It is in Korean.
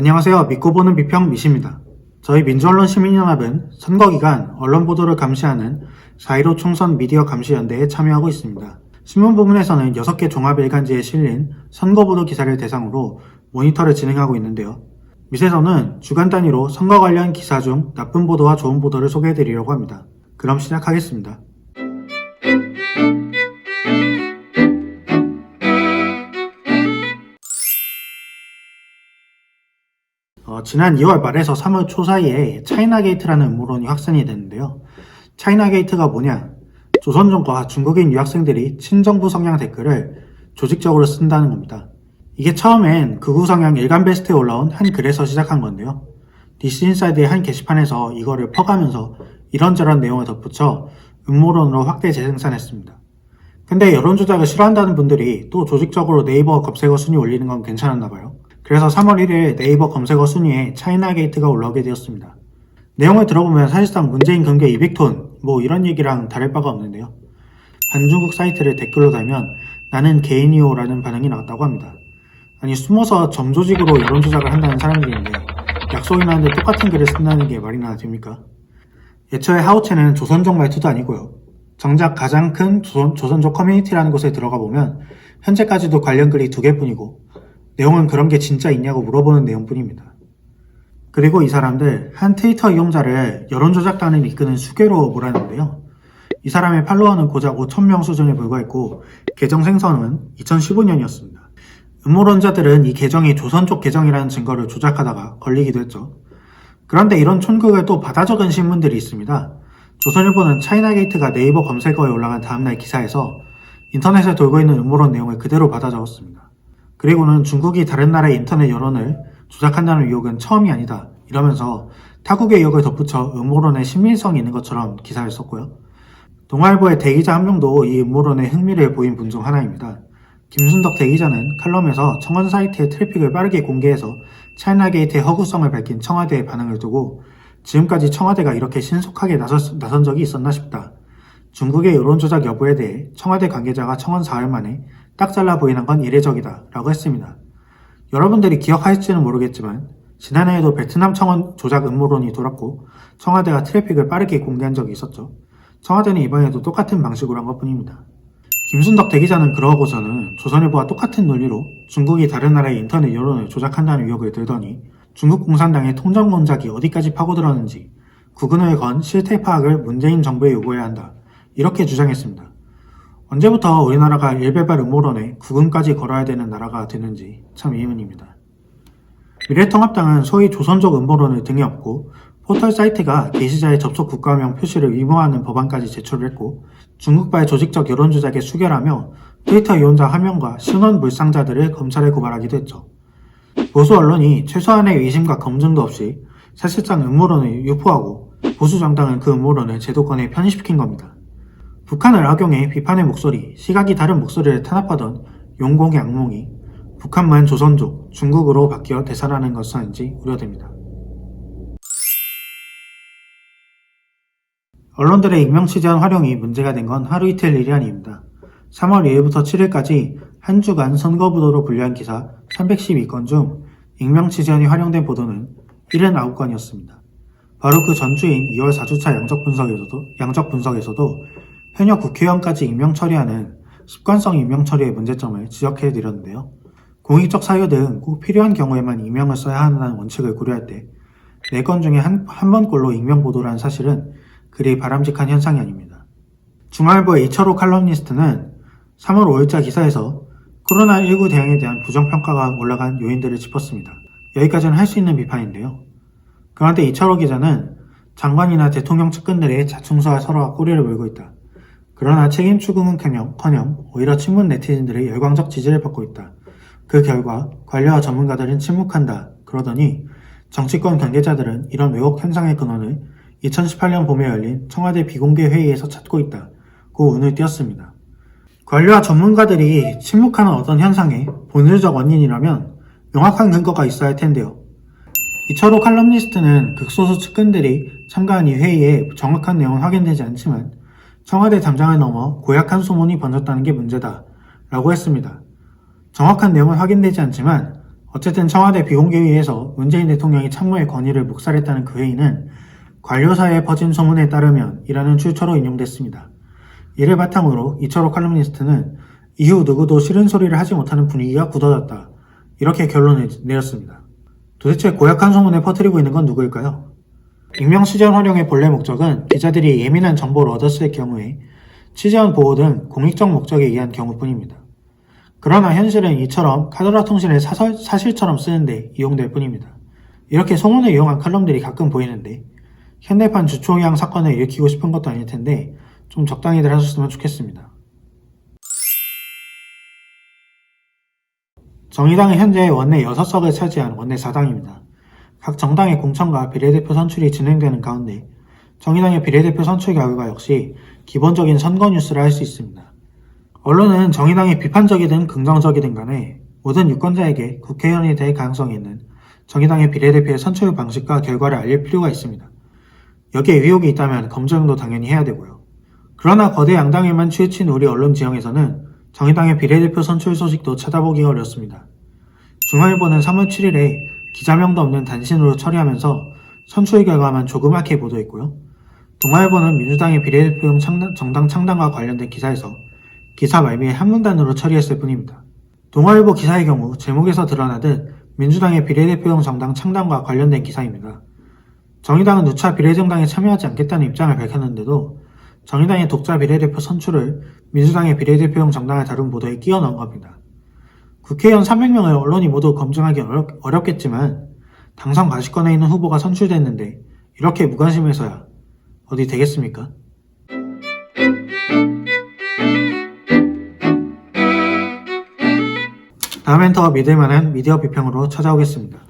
안녕하세요. 믿고 보는 비평 미시입니다. 저희 민주언론시민연합은 선거기간 언론 보도를 감시하는 4.15 총선 미디어 감시연대에 참여하고 있습니다. 신문 부문에서는 6개 종합일간지에 실린 선거보도 기사를 대상으로 모니터를 진행하고 있는데요. 밑에서는 주간 단위로 선거 관련 기사 중 나쁜 보도와 좋은 보도를 소개해드리려고 합니다. 그럼 시작하겠습니다. 지난 2월 말에서 3월 초 사이에 차이나게이트라는 음모론이 확산이 됐는데요. 차이나게이트가 뭐냐? 조선족과 중국인 유학생들이 친정부 성향 댓글을 조직적으로 쓴다는 겁니다. 이게 처음엔 극우 성향 일간 베스트에 올라온 한 글에서 시작한 건데요. 디스인사이드의 한 게시판에서 이거를 퍼가면서 이런저런 내용을 덧붙여 음모론으로 확대 재생산했습니다. 근데 여론조작을 싫어한다는 분들이 또 조직적으로 네이버 검색어 순위 올리는 건 괜찮았나 봐요. 그래서 3월 1일 네이버 검색어 순위에 차이나게이트가 올라오게 되었습니다. 내용을 들어보면 사실상 문재인 금괴 200톤 뭐 이런 얘기랑 다를 바가 없는데요. 반중국 사이트를 댓글로 달면 나는 개인이요 라는 반응이 나왔다고 합니다. 아니 숨어서 점조직으로 여론조작을 한다는 사람들인데 약속이나 하는데 똑같은 글을 쓴다는 게 말이나 됩니까? 애초에 하우체는 조선족 말투도 아니고요. 정작 가장 큰 조선족 커뮤니티라는 곳에 들어가 보면 현재까지도 관련 글이 2개뿐이고 내용은 그런 게 진짜 있냐고 물어보는 내용뿐입니다. 그리고 이 사람들 한 트위터 이용자를 여론조작단을 이끄는 수괴로 몰았는데요. 이 사람의 팔로워는 고작 5,000명 수준에 불과했고 계정 생성은 2015년이었습니다. 음모론자들은 이 계정이 조선족 계정이라는 증거를 조작하다가 걸리기도 했죠. 그런데 이런 촌극을 또 받아 적은 신문들이 있습니다. 조선일보는 차이나게이트가 네이버 검색어에 올라간 다음날 기사에서 인터넷에 돌고 있는 음모론 내용을 그대로 받아 적었습니다. 그리고는 중국이 다른 나라의 인터넷 여론을 조작한다는 의혹은 처음이 아니다 이러면서 타국의 의혹을 덧붙여 음모론에 신빙성이 있는 것처럼 기사를 썼고요. 동아일보의 대기자 한 명도 이 음모론에 흥미를 보인 분 중 하나입니다. 김순덕 대기자는 칼럼에서 청원 사이트의 트래픽을 빠르게 공개해서 차이나게이트의 허구성을 밝힌 청와대의 반응을 두고 지금까지 청와대가 이렇게 신속하게 나선 적이 있었나 싶다. 중국의 여론조작 여부에 대해 청와대 관계자가 청원 사흘 만에 딱 잘라 부인한 건 이례적이다 라고 했습니다. 여러분들이 기억하실지는 모르겠지만 지난해에도 베트남 청원 조작 음모론이 돌았고 청와대가 트래픽을 빠르게 공개한 적이 있었죠. 청와대는 이번에도 똑같은 방식으로 한 것뿐입니다. 김순덕 대기자는 그러고서는 조선일보와 똑같은 논리로 중국이 다른 나라의 인터넷 여론을 조작한다는 의혹을 들더니 중국 공산당의 통정론작이 어디까지 파고들었는지 국은을 건 실태 파악을 문재인 정부에 요구해야 한다. 이렇게 주장했습니다. 언제부터 우리나라가 일베발 음모론에 국은까지 걸어야 되는 나라가 되는지 참 의문입니다. 미래통합당은 소위 조선족 음모론을 등에 업고 포털 사이트가 게시자의 접속 국가명 표시를 의무화하는 법안까지 제출을 했고 중국발 조직적 여론조작에 수결하며 트위터 이용자 1명과 신원 물상자들을 검찰에 고발하기도 했죠. 보수 언론이 최소한의 의심과 검증도 없이 사실상 음모론을 유포하고 보수 정당은 그 음모론을 제도권에 편입시킨 겁니다. 북한을 악용해 비판의 목소리, 시각이 다른 목소리를 탄압하던 용공의 악몽이 북한만 조선족, 중국으로 바뀌어 되살아나는 것은 아닌지 우려됩니다. 언론들의 익명 취재원 활용이 문제가 된 건 하루 이틀 일이 아닙니다. 3월 2일부터 7일까지 한 주간 선거보도로 분류한 기사 312건 중 익명 취재원이 활용된 보도는 79건이었습니다. 바로 그 전주인 2월 4주차 양적 분석에서도 현역 국회의원까지 익명 처리하는 습관성 익명 처리의 문제점을 지적해드렸는데요. 공익적 사유 등 꼭 필요한 경우에만 익명을 써야 한다는 원칙을 고려할 때 4건 중에 한 번꼴로 익명 보도라는 사실은 그리 바람직한 현상이 아닙니다. 중앙일보의 이철호 칼럼니스트는 3월 5일자 기사에서 코로나19 대응에 대한 부정평가가 올라간 요인들을 짚었습니다. 여기까지는 할 수 있는 비판인데요. 그런데 이철호 기자는 장관이나 대통령 측근들의 자충수와 서로가 꼬리를 물고 있다. 그러나 책임 추궁은커녕 오히려 친문 네티즌들의 열광적 지지를 받고 있다. 그 결과 관료와 전문가들은 침묵한다. 그러더니 정치권 관계자들은 이런 왜곡 현상의 근원을 2018년 봄에 열린 청와대 비공개 회의에서 찾고 있다. 고 운을 띄웠습니다. 관료와 전문가들이 침묵하는 어떤 현상의 본질적 원인이라면 명확한 근거가 있어야 할 텐데요. 이철호 칼럼니스트는 극소수 측근들이 참가한 이 회의에 정확한 내용은 확인되지 않지만 청와대 담장을 넘어 고약한 소문이 번졌다는 게 문제다 라고 했습니다. 정확한 내용은 확인되지 않지만 어쨌든 청와대 비공개회의에서 문재인 대통령이 참모의 건의를 묵살했다는 그 회의는 관료사이에 퍼진 소문에 따르면 이라는 출처로 인용됐습니다. 이를 바탕으로 이철호 칼럼니스트는 이후 누구도 싫은 소리를 하지 못하는 분위기가 굳어졌다. 이렇게 결론을 내렸습니다. 도대체 고약한 소문을 퍼뜨리고 있는 건 누구일까요? 익명 취재원 활용의 본래 목적은 기자들이 예민한 정보를 얻었을 경우에 취재원 보호 등 공익적 목적에 의한 경우뿐입니다. 그러나 현실은 이처럼 카더라 통신을 사실처럼 쓰는데 이용될 뿐입니다. 이렇게 소문을 이용한 칼럼들이 가끔 보이는데 현대판 주초의왕 사건을 일으키고 싶은 것도 아닐 텐데 좀 적당히들 하셨으면 좋겠습니다. 정의당은 현재 원내 6석을 차지한 원내 4당입니다. 각 정당의 공천과 비례대표 선출이 진행되는 가운데 정의당의 비례대표 선출 결과 역시 기본적인 선거 뉴스를 할 수 있습니다. 언론은 정의당이 비판적이든 긍정적이든 간에 모든 유권자에게 국회의원이 될 가능성이 있는 정의당의 비례대표의 선출 방식과 결과를 알릴 필요가 있습니다. 여기에 의혹이 있다면 검증도 당연히 해야 되고요. 그러나 거대 양당에만 치우친 우리 언론 지형에서는 정의당의 비례대표 선출 소식도 찾아보기가 어렵습니다. 중앙일보는 3월 7일에 기자명도 없는 단신으로 처리하면서 선출 결과만 조그맣게 보도했고요. 동아일보는 민주당의 비례대표용 정당 창당과 관련된 기사에서 기사 말미에 한 문단으로 처리했을 뿐입니다. 동아일보 기사의 경우 제목에서 드러나듯 민주당의 비례대표용 정당 창당과 관련된 기사입니다. 정의당은 누차 비례정당에 참여하지 않겠다는 입장을 밝혔는데도 정의당의 독자 비례대표 선출을 민주당의 비례대표용 정당을 다룬 보도에 끼워 넣은 겁니다. 국회의원 300명을 언론이 모두 검증하기 어렵겠지만 당선 과시권에 있는 후보가 선출됐는데 이렇게 무관심해서야 어디 되겠습니까? 다음엔 더 믿을만한 미디어 비평으로 찾아오겠습니다.